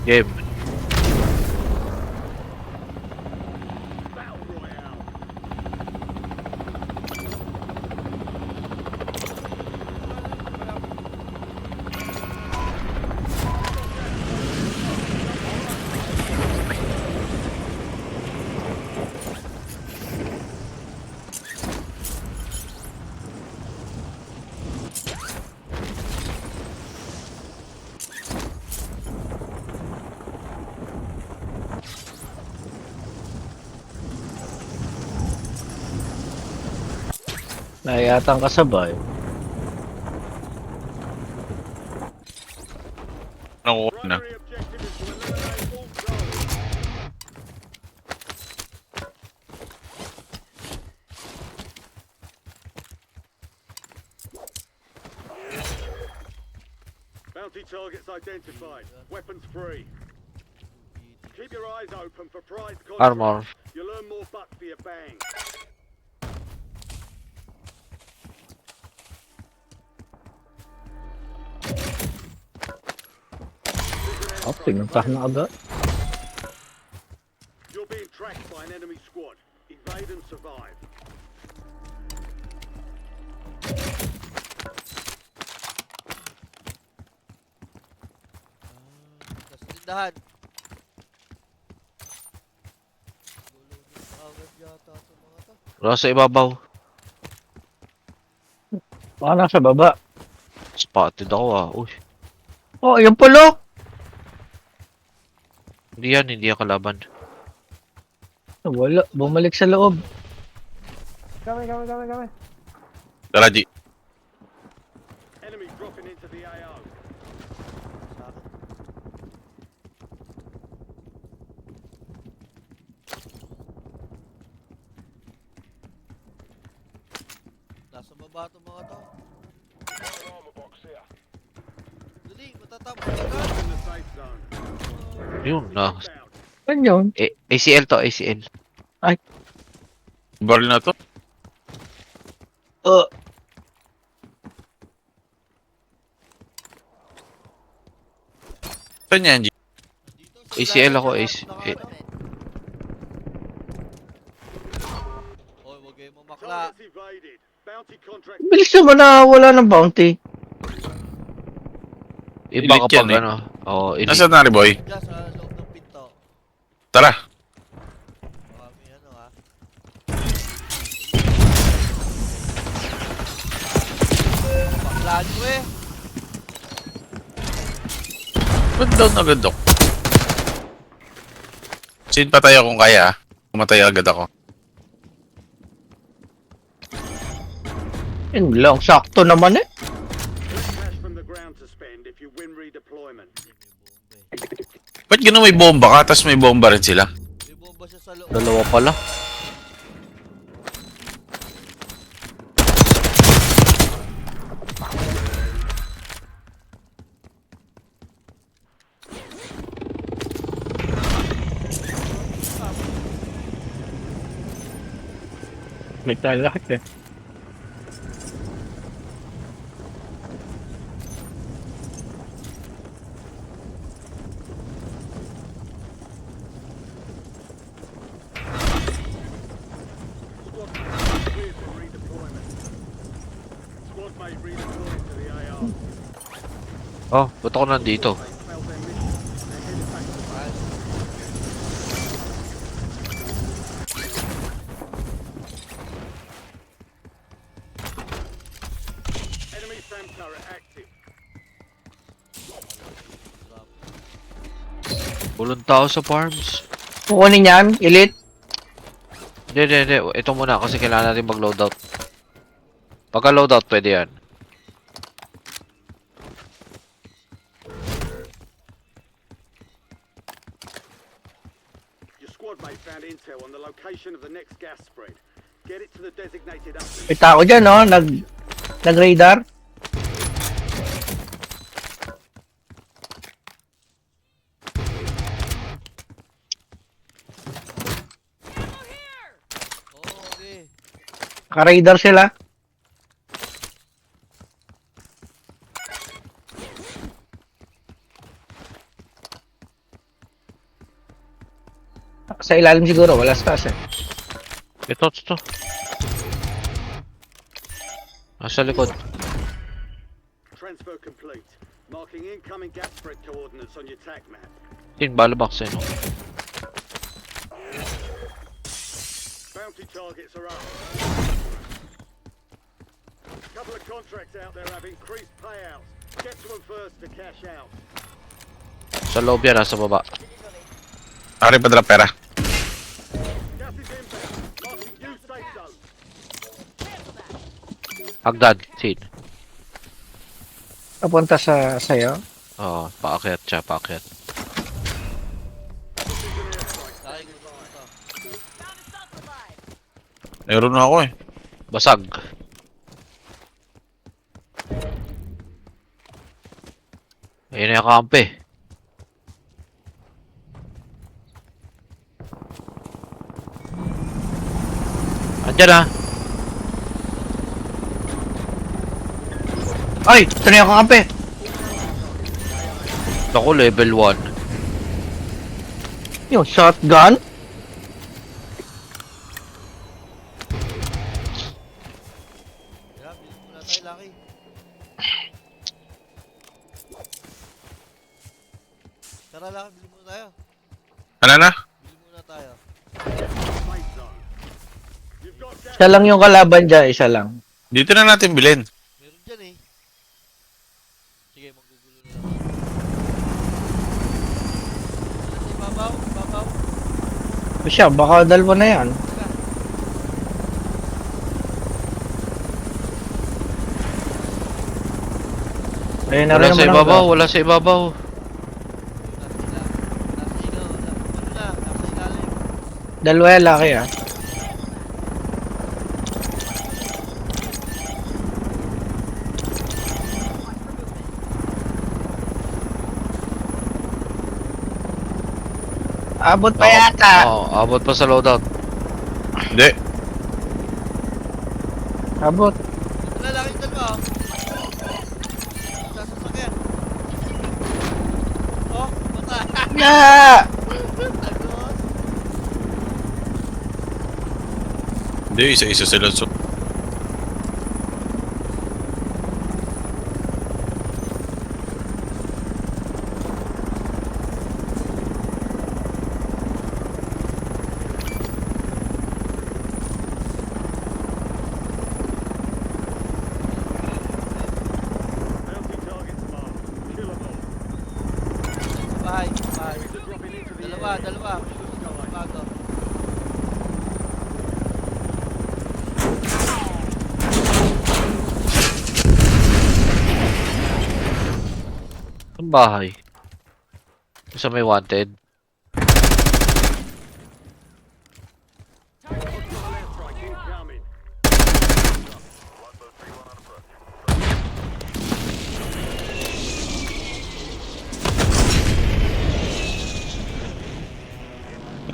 Game. Nayatang kasabay. Nakuha na. Primary objective is to eliminate all zones. Bounty targets identified. Weapons free. Keep your eyes open for prize contracts. Armor. You'll earn more bucks for your bang. Oh, pinuntahan na agad. You're being tracked by an enemy squad. Evade and survive. Nasa tindahan. Gulungin agad yata ito mga to. Wala sa ibabaw. Baka nasa baba. Spotted ako ah. Uy. Oh, yung pulo! Hindi yan. Hindi yan kalaban. Wala, bumalik sa loob. Kami. Tara, G. Enemy dropping into the AO. Sa akin. Nasa baba ito mga to. Dali, matatapos ka na. In the safe zone. Yun na. Down. Ano yun? ACL to. ACL. Baril na to? Uh, Saan yan, G? Dito, sa ACL ilalim ako, ng AC. ano. Hoy, wag kayong mamakla. Targets evaded. Bounty contract. bilis naman na wala ng bounty. Iba Elite kapag yan eh. ano. Oo, elite. Nasaan na, boy? Diyan sa loob ng pinto. Tara. Baka may ano ha. Baklaan mo eh. Ba't down agad ako? Sin patay ako kung kaya. Pumatay agad ako. Yun lang, sakto naman eh. Cash from the ground to spend if you win redeployment. Hindi, may bomba eh. Ba't gano'n may bomba ka, tapos may bomba rin sila? May bomba siya sa loob. Dalawa pala. May tayo lahat eh. Squad cleared for redeployment. Squad mate redeployed to the AO. Oh, ba't ako nandito? They failed their mission. They're headed back to base. Enemy SAM turret active. Bulong tao sa farms. Kukunin yan, elite. Hindi. Ito muna kasi kailangan natin mag-loadout. Pagka loadout, pwede yan. Your squad mate found intel on the location of the next gas spread. Get it to the designated uplink. May tao dyan, no? Nag-radar. Oh, okay. Naka-radar sila. Sa ilalim siguro, wala stars eh. Ito. Nasa likod. Transfer complete. Marking incoming gap spread coordinates on your TAC map. Tin, bala box eh, no? Bounty targets are up. Couple of contracts out there have increased payouts. Get to them first to cash out. Sa loob yan, nasa baba. Ari pa pera. Gas is inbound. Marking new safe zone. Hagdan, Tin. Papunta sa sa'yo. Oo, paakyat siya, paakyat. Sakay ko ito. Meron na ako eh. Basag. Ayun na yung kampe. Andyan na. Ay! Ito na yung kakampi! Ako, level 1. Yung shotgun? Kaya, bilhin muna tayo, Lucky. Tara, Lucky, bilhin muna tayo. Ano na? Bilhin muna tayo. Safe zone. You've got gas. Siya lang yung kalaban dyan, isa lang. Dito na natin bilhin. Meron dyan eh. Sige, magugulo na lang. Nasa ibabaw, ibabaw. O siya, baka dalawa na yan. Teka. Ayun na Wala rin sa naman ang ibabaw, wala sa ibabaw. Nasa ilaw, nasa ilalim. dalawa yan, laki ah. Abot pa yata. Oo, abot pa sa loadout. Hindi. Abot. Wala, Lucky, dalawa oh. Sasasakyan. Oh, bata. Yeah! Agos. Hindi, isa-isa sila. So, Bounty targets marked. Kill them all. Bahay, bahay. Enemies are dropping into the Dalawa, area. dalawa. Watch the sky. Bago. Ang bahay. Isa may wanted. Hostile airstrike incoming.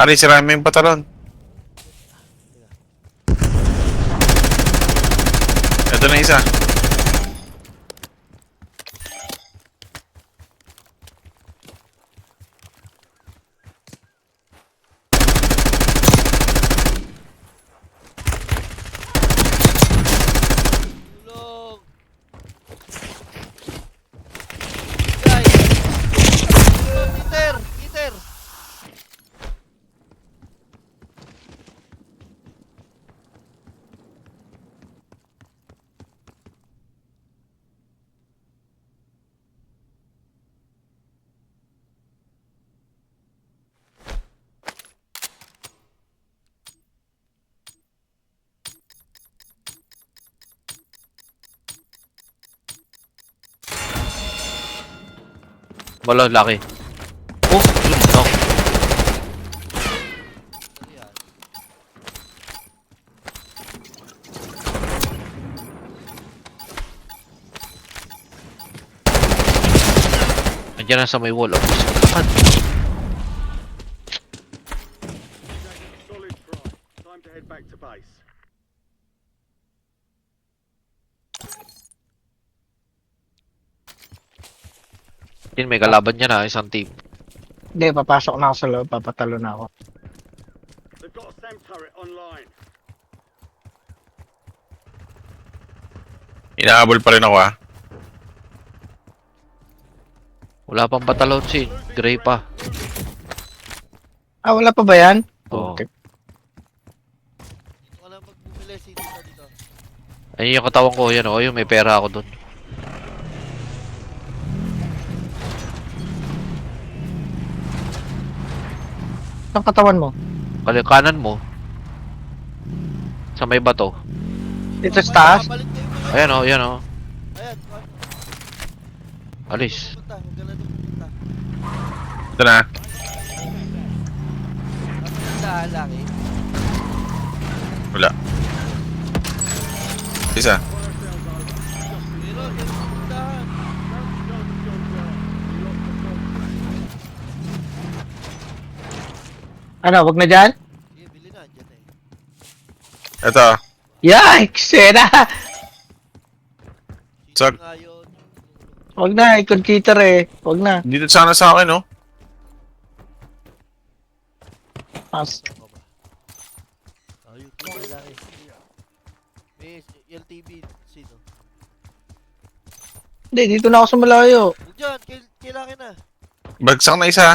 Ari, sirami yung patalon. Ito na isa. Tulong! Guys! Tulong, Peter! Peter! Wala, laki. Oh, yun, no. Ano yan? Andiyan na sa may wall. Oh, sakad. Solid strike. Time to head back to base. Tin, may kalaban niya na, isang team. Hindi, papasok na ako sa loob, papatalo na ako. SAM turret online. Inaabol pa rin ako ah. Wala pang batalon sin. Gray pa. Ah, wala pa ba yan? Oo. Okay. Dito ka lang magbumili. Sino ka dito? Ayun yung katawan ko. Yan o. Ayun, may pera ako dun. Ang katawan mo? Kanan mo. Sa may bato. Dito sa taas? Papalit kayo mga. Ayan o, yan o. Ayan. Ano? Alis. Pupunta. Huwag ka na doon pupunta. Ito na. Nasa nandahan lang eh. Wala. Isa. Meron. Meron sa nandahan. Ano, wag na dyan? Sige, bili na. Dyan eh. Ito. Yikes! Sena! Sag. Sige nga yun. Wag na, i-consider eh. Wag na. Dito sana sa akin oh. Pass. Saan ka ba? Oh, yung TV lang eh. May LTV. Sino? Hindi, dito na ako sa malayo. Huwag dyan. Kailangan na. Bagsak na isa.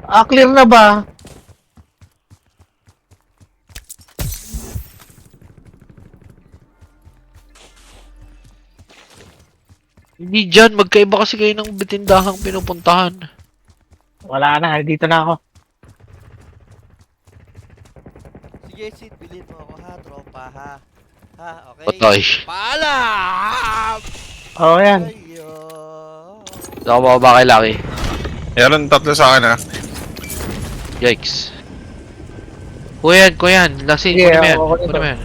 Ah, clear na ba? Hindi dyan. Magkaiba kasi kayo ng bitindahang pinupuntahan. Wala na, dito na ako. Sige, Sid. Bilhin mo ako ha. Tropa ha. Ha, okay? Patay. Paalam! Oo, yan. Ayo. Ako bababa kay Lucky. Meron tatlo sa akin ah. Yikes. Kuyan, kuyan. Lasin, Sige, kunin mo yan. ako kunin Kunin mo to. yan.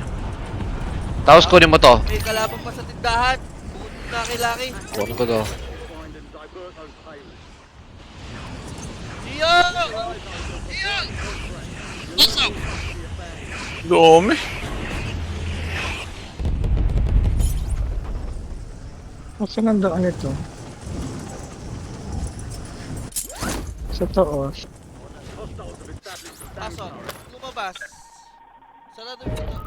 Tapos kunin mo to. May kalaban pa sa tindahan. Bukod na kay Lucky. Kunin ko to. Find and divert those payments. Iyo! Iyo! Dumi. Saan nandoon ito? Sa taos. Hostiles have established the SAM Pasok. turret. Lumabas. Sarado yung pinto.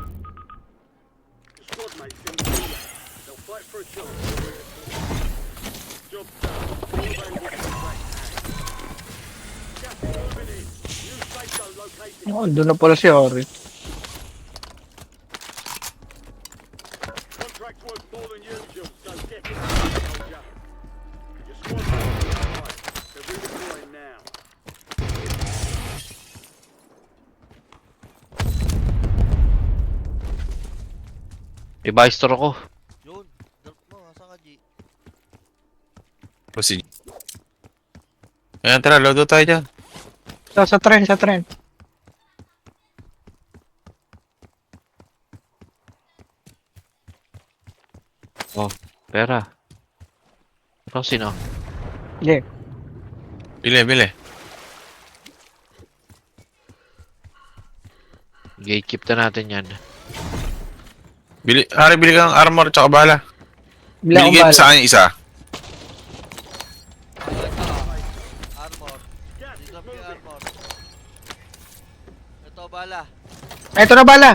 The squad mates in the gulag. They'll fight for a job. Job done. All available contract hand. Gas is moving in. New safe zone located. Oh, doon na pala si Ori. Contract worth more than usual, so get it done, soldier. Your squad mates are alright. They're redeploying now. May buy store ako. Yun. Drop mo. Asan ka, G? Kasi. Ayan, tara, lodo tayo dyan. Sa tren, sa tren. Oh, pera. Ikaw sino? Sige. Bili, bili. Gatekeep na natin yan. Bili, Ari, bili ka ng armor tsaka bala. Bila ko Biligay mo bala. sa akin isa. Armor. Gas is Dito yung moving. armor. Ito, bala. Ito na bala.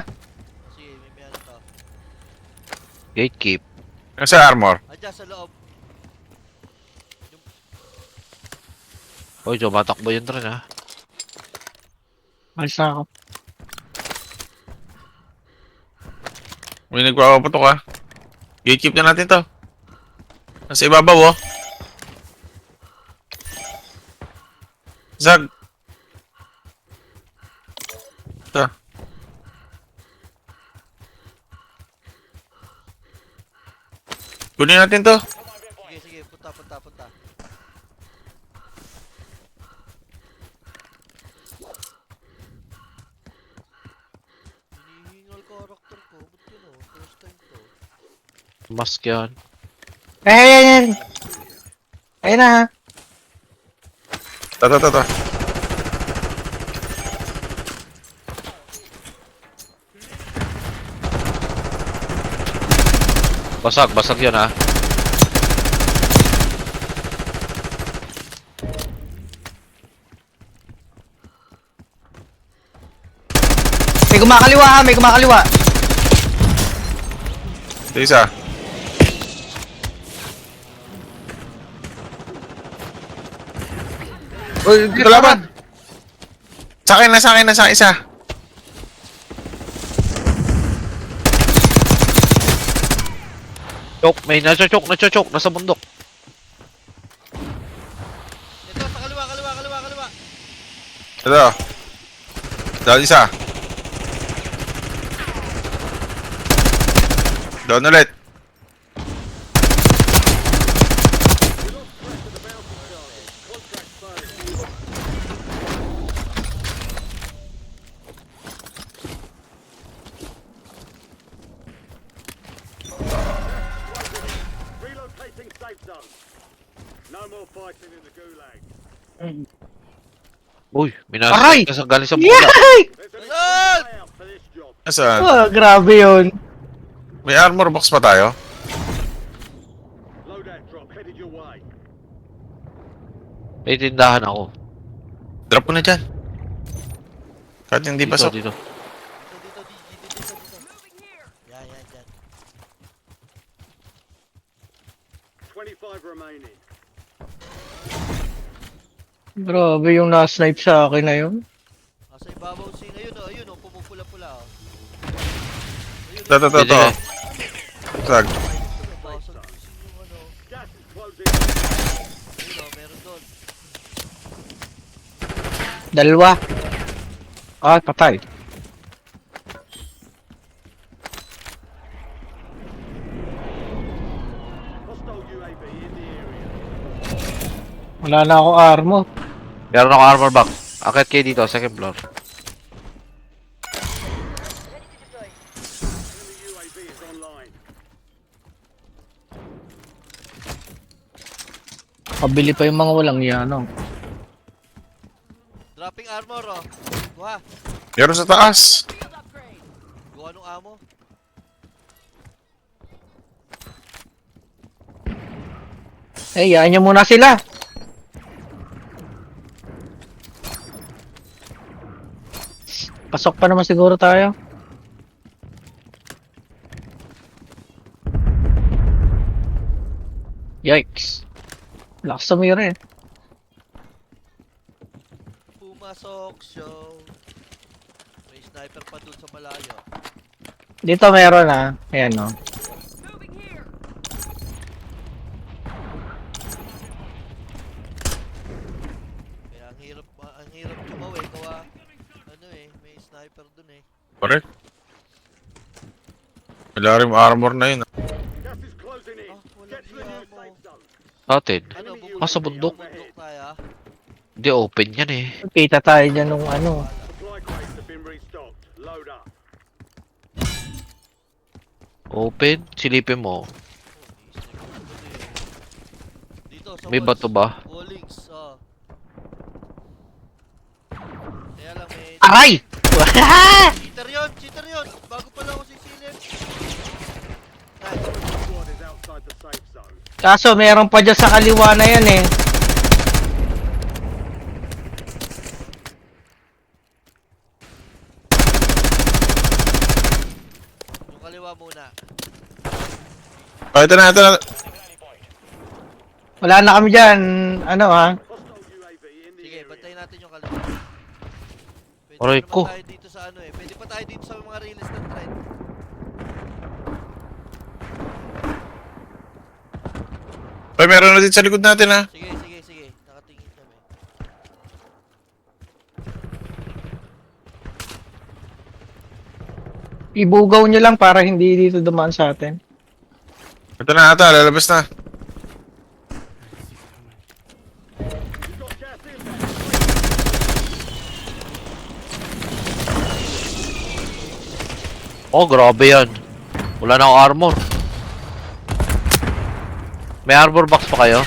Sige, may meron to. Gatekeep. Nasa armor. Andiyan sa loob. Hoy, tumatakbo yun rin ha. Malis na ako. May nagpapaputok ah. Gatekeep na natin to. Nasa ibabaw oh. Zag. Ito. Kunin natin to. Sige, sige. Punta, punta, punta. Hinihingal character ko. Ba't yun oh? First time to. Mask yan. Ayan. Ayun na ha. Ito. Basag yun ha. May kumakaliwa ha, may kumakaliwa. Ito isa. Uy, dito laban. Sa akin, nasa isa. Choke, may nachochoke, nasa bundok. Ito, sa kaliwa. Ito. Down isa. Down ulit. Relocating safe zone. No more fighting in the gulag. Uy, Aray! minasok ka sa galing sa bundok. Yay! There's an Ayun! payout for this job. Nasaan? Oh, grabe yun. May armor box pa tayo? Loadout drop headed your way. May tindahan ako. Drop mo na dyan. Kahit hindi Dito, pasok. dito. Dito. Yan, dyan. 25 remaining. Grabe yung na-snipe sa akin na yun. Nasa ibabaw si ayun, pumupula-pula, oh. Ayun, Ito. Dito. Tag. basag yung Gas is closing. Ayun, oh, meron doon. Dalawa. Ah, patay. Hostile UAV in the area. Wala na ako armor. Meron ako armor box. Akit kayo dito, second floor. Enemy UAV is online. Kabili pa yung mga walang yano. Dropping armor, oh. Kuha. Meron sa taas. Kuha nung amo. Eh, yan nyo muna sila. Pasok pa naman siguro tayo. Yikes. Lakas sa mira eh. Pumasok, show. May sniper pa dun sa malayo. Dito meron ah. Ayan o. Kaya ang hirap tumawi. Kawa, may sniper dun eh. Pare. Wala rin armor na yun. Gas is closing in. Ah, walang Get to the new yamo. safe zone. Atin. Ano, Sa bundok. Bundok tayo, ah. Hindi, open yan eh. Kita tayo dyan nung ano. Supply crates have been restocked. Load up. Open, silipin mo. Dito, sa May walls. bato ba? Wallings, oh. Kaya lang may... Aray! Cheater yun! Bago pala ako sisilip. Nice. Squad is outside the safe zone. Kaso meron pa dyan sa kaliwa na yan eh. Yung kaliwa muna. Oh, ito na. Wala na kami dyan. Ano ha? Hostile UAV in the Sige, area. bantayin natin yung kaliwa. Pwede Aray pa ko. naman tayo dito sa ano eh. Pwede pa tayo dito sa mga real estate trend. Ay, meron na din sa likod natin ha. Sige. Nakatingin kami. Ibugaw nyo lang para hindi dito dumaan sa atin. Ito na ata, lalabas na. You've got gas in there. Oh, grabe yan. Wala na akong armor. May armor box pa kayo?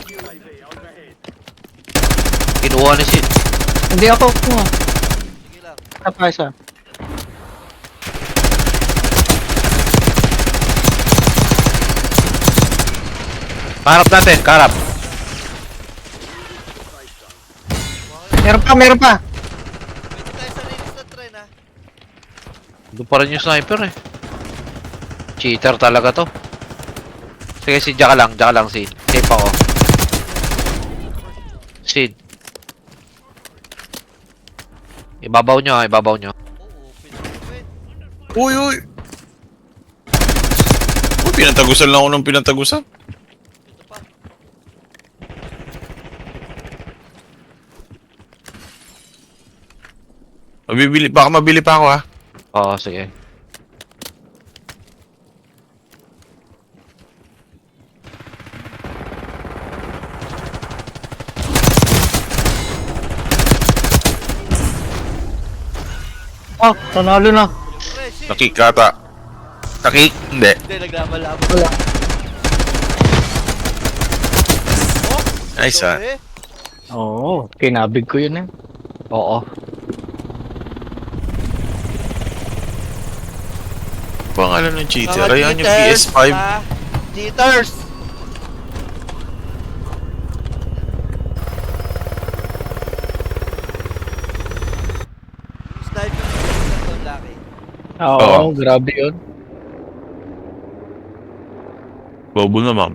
UAV overhead. Kinuha ni si... Hindi ako. Oh, Sige lang. isa pa isa. Karap natin, karap. Meron pa. Pwede tayo sa Doon pa rin yung sniper eh. Cheater talaga to. Sige, Sid, diyan ka lang, Sid. Safe ako. Sid. Ibabaw nyo, ibabaw nyo. Oo, open. Uy, uy! Uy, pinatagusan lang ako ng pinatagusan. Ito pa. Baka mabili pa ako, ha? Oo, sige. Ah, tanalo na. Fresh eh. Nakikata. Hindi. Hindi, naglaban-laban. Wala. Nice, ha? Eh. Oo, kinabig ko yun eh. Oo. Pangalan ng cheater. Mga Ayan yung cheaters, PS5. ah. Cheaters! Sniper na to, Lucky. Oo, Oo. grabe yun. Bobo naman.